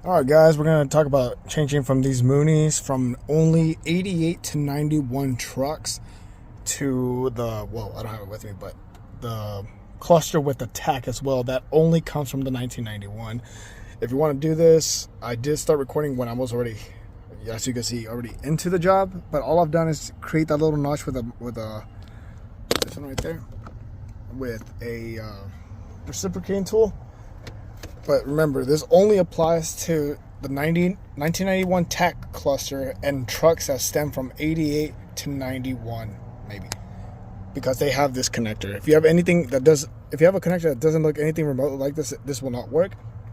Alright guys, we're going to talk about changing from these moonies from only 88 to 91 trucks to the, well, I don't have it with me, but the cluster with the tach as well. That only comes from the 1991. If you want to do this, I did start recording when I was already, as you can see, already into the job. But all I've done is create that little notch with a this one right there, with a reciprocating tool. But remember, this only applies to the 1991 tach cluster and trucks that stem from 88 to 91, maybe, because they have this connector. If you have anything that does, if you have a connector that doesn't look anything remotely like this, this will not work.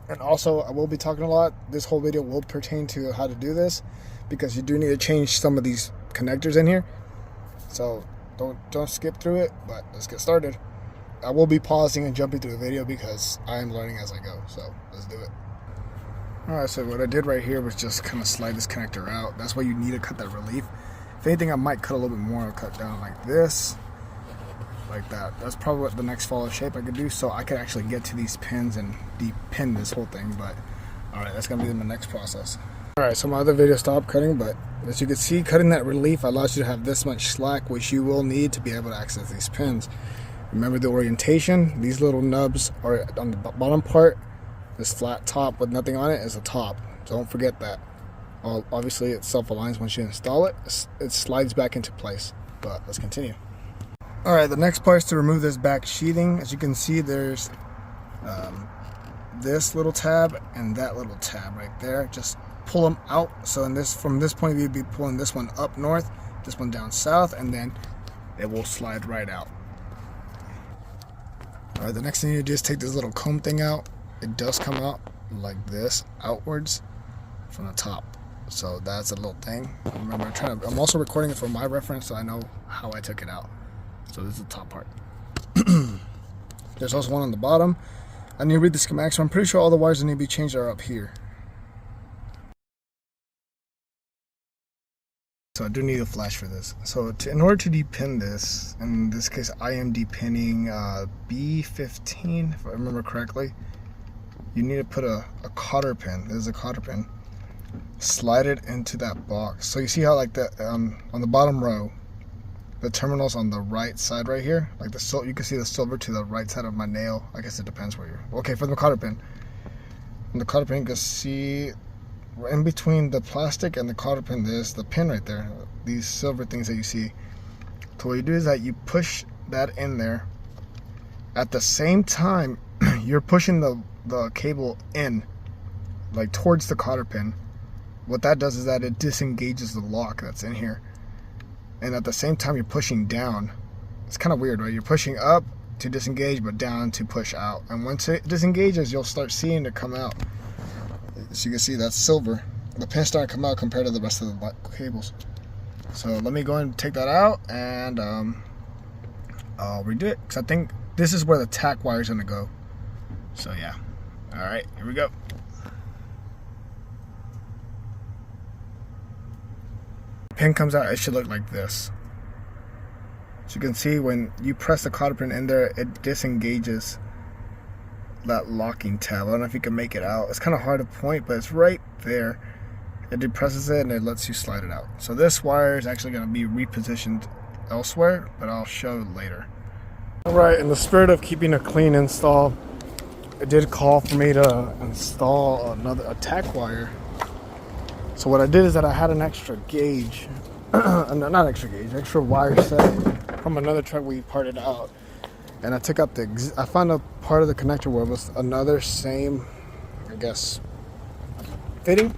And also, I will be talking a lot. This whole video will pertain to how to do this, because you do need to change some of these connectors in here. So don't skip through it. But let's get started. I will be pausing and jumping through the video because I am learning as I go. So let's do it. Alright, so what I did right here was just kind of slide this connector out. That's why you need to cut that relief. If anything, I might cut a little bit more. I'll cut down like this, like that. That's probably what the next follow shape I could do, so I could actually get to these pins and de-pin this whole thing. But alright, that's gonna be my next process. Alright, so my other video stopped cutting, but as you can see, cutting that relief allows you to have this much slack, which you will need to be able to access these pins. Remember the orientation. These little nubs are on the bottom part. This flat top with nothing on it is the top. Don't forget that. Obviously, it self-aligns once you install it. It slides back into place. But let's continue. Alright, the next part is to remove this back sheathing. As you can see, there's this little tab and that little tab right there. Just pull them out. So from this point of view, you'd be pulling this one up north, this one down south, and then it will slide right out. Alright, the next thing you do is take this little comb thing out. It does come out like this, outwards from the top. So that's a little thing. Remember, I'm also recording it for my reference, so I know how I took it out. So this is the top part. There's also one on the bottom. I need to read the schematics, so I'm pretty sure all the wires that need to be changed are up here. So I do need a flash for this. So in order to depin this, in this case I am depinning B15, if I remember correctly. You need to put a cotter pin. This is a cotter pin. Slide it into that box. So you see how like that on the bottom row, the terminal's on the right side right here. Like you can see the silver to the right side of my nail. I guess it depends where you're. Okay, for the cotter pin. And the cotter pin, you can see in between the plastic and the cotter pin, there's the pin right there. These silver things that you see. So what you do is that you push that in there. At the same time, you're pushing the cable in, like towards the cotter pin. What that does is that it disengages the lock that's in here. And at the same time, you're pushing down. It's kind of weird, right? You're pushing up to disengage, but down to push out. And once it disengages, you'll start seeing it come out. As you can see, that's silver. The pins start to come out compared to the rest of the black cables. So let me go and take that out, and I'll redo it, because I think this is where the tach wire is going to go. So yeah. Alright, here we go. The pin comes out, it should look like this. As you can see, when you press the cotter pin in there, it disengages that locking tab. I don't know if you can make it out. It's kind of hard to point, but it's right there. It depresses it and it lets you slide it out. So this wire is actually going to be repositioned elsewhere, but I'll show later. Alright, in the spirit of keeping a clean install, it did call for me to install a tach wire. So what I did is that I had an extra gauge, not extra gauge, extra wire set from another truck we parted out. And I took out I found a part of the connector where it was another same, I guess, fitting.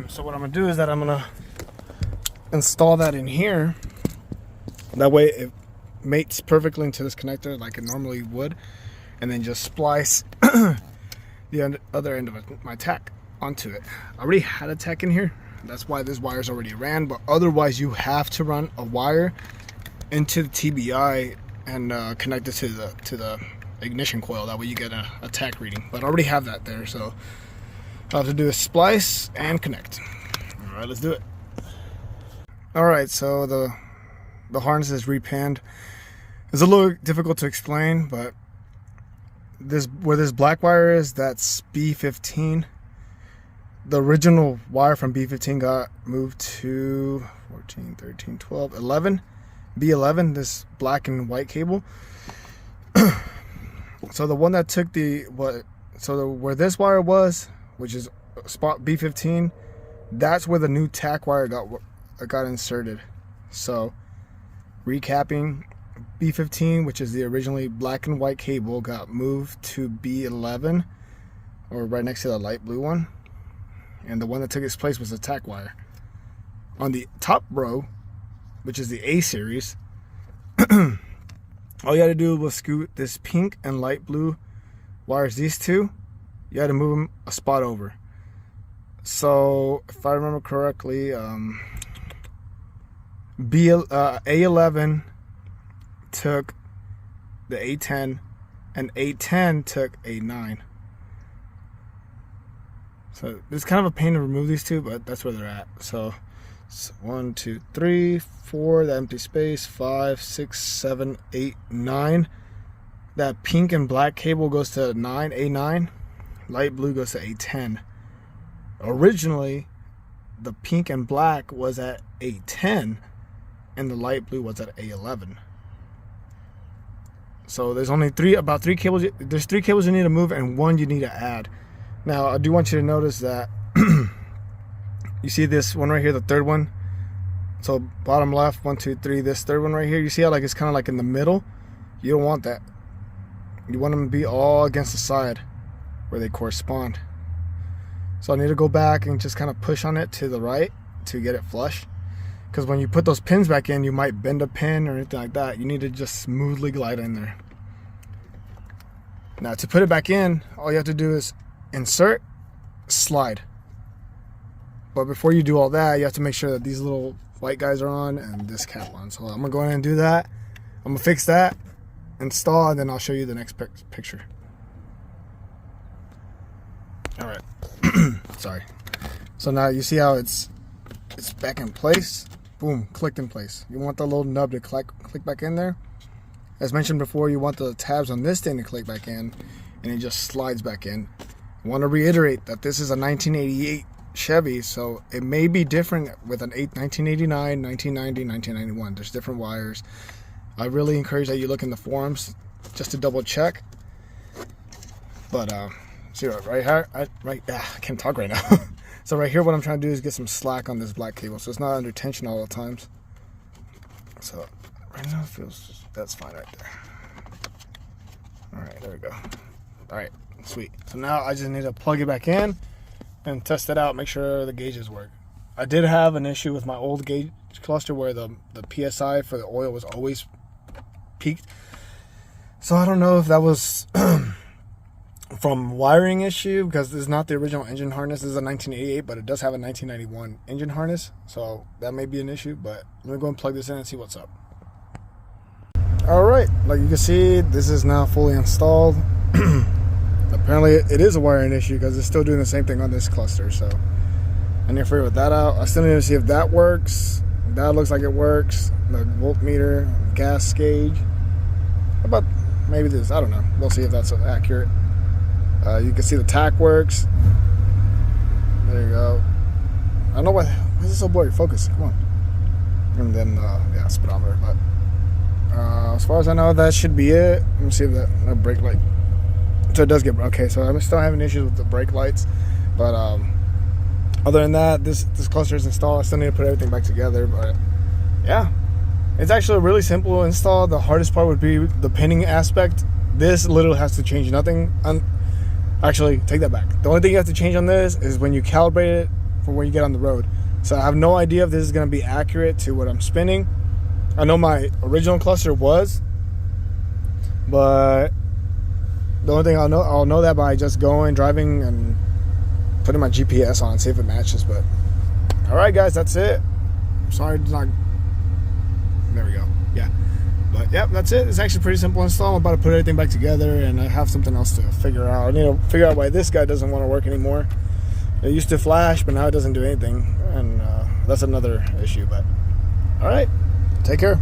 So what I'm gonna do is that I'm gonna install that in here. That way it mates perfectly into this connector like it normally would. And then just splice the other end of my tach onto it. I already had a tach in here. That's why this wire's already ran. But otherwise you have to run a wire into the TBI and connect it to the ignition coil. That way you get a tach reading. But I already have that there, so all I have to do is splice and connect. All right, let's do it. All right, so the harness is repinned. It's a little difficult to explain, but where this black wire is, that's B15. the original wire from B15 got moved to 14, 13, 12, 11, B11, this black and white cable. So the one that took where this wire was, which is spot B15, that's where the new tack wire got inserted. So recapping, B15, which is the originally black and white cable, got moved to B11, or right next to the light blue one, and the one that took its place was the tack wire. On the top row, which is the A series, all you had to do was scoot this pink and light blue wires, these two, you had to move them a spot over. So if I remember correctly, A11 took the A10, and A10 took A9. So it's kind of a pain to remove these two, but that's where they're at. So 1, 2, 3, 4, the empty space, 5, 6, 7, 8, 9. That pink and black cable goes to A9. Light blue goes to A10. Originally, the pink and black was at A10, and the light blue was at A11. So there's only about three cables. There's 3 cables you need to move, and 1 you need to add. Now, I do want you to notice that you see this one right here, the third one. So bottom left, 1, 2, 3. This third one right here, you see how it's kind of like in the middle? You don't want that. You want them to be all against the side where they correspond. So I need to go back and just kind of push on it to the right to get it flush. Because when you put those pins back in, you might bend a pin or anything like that. You need to just smoothly glide in there. Now, to put it back in, all you have to do is insert, slide. But before you do all that, you have to make sure that these little white guys are on and this cap on. So I'm going to go ahead and do that. I'm going to fix that, install, and then I'll show you the next picture. All right. Sorry. So now you see how it's back in place. Boom, clicked in place. You want the little nub to click back in there. As mentioned before, you want the tabs on this thing to click back in, and it just slides back in. I want to reiterate that this is a 1988 Chevy, so it may be different with an 1989, 1990, 1991. There's different wires. I really encourage that you look in the forums just to double check. But see right here, I can't talk right now. So right here, what I'm trying to do is get some slack on this black cable, so it's not under tension all the times. So right now it feels, that's fine right there. All right, there we go. All right, sweet. So now I just need to plug it back in and test it out, make sure the gauges work. I did have an issue with my old gauge cluster where the PSI for the oil was always peaked. So I don't know if that was from wiring issue, because this is not the original engine harness. This is a 1988, but it does have a 1991 engine harness, so that may be an issue. But let me go and plug this in and see what's up. All right, like you can see, this is now fully installed. Apparently it is a wiring issue because it's still doing the same thing on this cluster, so I need to figure that out. I still need to see if that works. That looks like it works. The voltmeter, gas gauge. How about maybe this? I don't know. We'll see if that's accurate. You can see the tack works. There you go. I don't know why is this so blurry. Focus. Come on. And then yeah, speedometer. But as far as I know, that should be it. Let me see if that brake light. So it does get okay. So I'm still having issues with the brake lights, but other than that, this cluster is installed. I still need to put everything back together. But yeah, it's actually a really simple install. The hardest part would be the pinning aspect. This literally has to change nothing. Actually, take that back. The only thing you have to change on this is when you calibrate it for when you get on the road. So I have no idea if this is going to be accurate to what I'm spinning. I know my original cluster was, but the only thing I'll know that by just going, driving, and putting my GPS on, see if it matches. But all right, guys, that's it. Sorry, it's not. There we go. Yeah. But yep, that's it. It's actually pretty simple install. I'm about to put everything back together, and I have something else to figure out. I need to figure out why this guy doesn't want to work anymore. It used to flash, but now it doesn't do anything, and that's another issue. But all right, take care.